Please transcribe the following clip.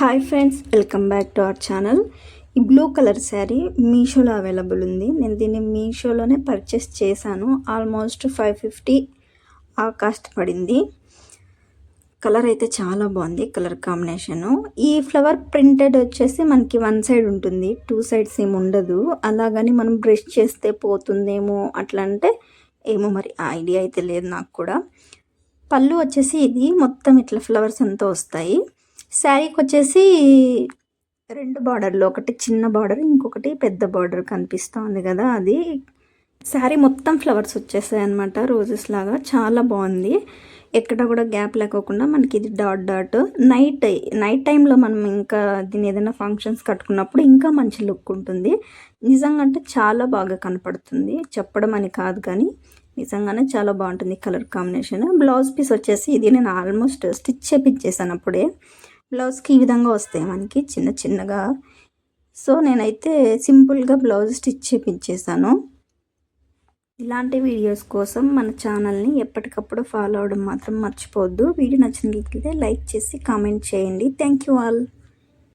Hi friends, welcome back to our channel. ఈ blue colour sari మీషోలో available ఉంది. నేను దీన్ని మీషోలోనే పర్చేస్ చేశాను. ఆల్మోస్ట్ 550 ఆ కాస్ట్ పడింది. కలర్ అయితే చాలా బాగుంది, కలర్ కాంబినేషను. ఈ ఫ్లవర్ ప్రింటెడ్ వచ్చేసి మనకి వన్ సైడ్ ఉంటుంది, టూ సైడ్స్ ఏమి ఉండదు. అలాగని మనం బ్రష్ చేస్తే పోతుందేమో అట్లా అంటే ఏమో మరి ఐడియా అయితే లేదు నాకు కూడా. పళ్ళు వచ్చేసి ఇది మొత్తం ఇట్లా ఫ్లవర్స్ అంతా వస్తాయి. శారీకి వచ్చేసి రెండు బార్డర్లు, ఒకటి చిన్న బార్డర్, ఇంకొకటి పెద్ద బార్డర్ కనిపిస్తుంది కదా, అది శారీ మొత్తం ఫ్లవర్స్ వచ్చేసాయి అనమాట, రోజెస్ లాగా. చాలా బాగుంది, ఎక్కడ కూడా గ్యాప్ లేకోకుండా మనకి ఇది డాట్ డాట్. నైట్ టైంలో మనం ఇంకా దీన్ని ఏదైనా ఫంక్షన్స్ కట్టుకున్నప్పుడు ఇంకా మంచి లుక్ ఉంటుంది. నిజంగా అంటే చాలా బాగా కనపడుతుంది, చెప్పడం అని కాదు కానీ నిజంగానే చాలా బాగుంటుంది కలర్ కాంబినేషన్. బ్లౌజ్ పీస్ వచ్చేసి ఇది నేను ఆల్మోస్ట్ స్టిచ్ చేపించేసాను అప్పుడే. బ్లౌజ్కి ఈ విధంగా వస్తాయి మనకి చిన్న చిన్నగా. సో నేనైతే సింపుల్గా బ్లౌజ్ స్టిచ్ చేపించేసాను. ఇలాంటి వీడియోస్ కోసం మన ఛానల్ని ఎప్పటికప్పుడు ఫాలో అవ్వడం మాత్రం మర్చిపోవద్దు. వీడియో నచ్చినట్లయితే లైక్ చేసి కామెంట్ చేయండి. Thank you all.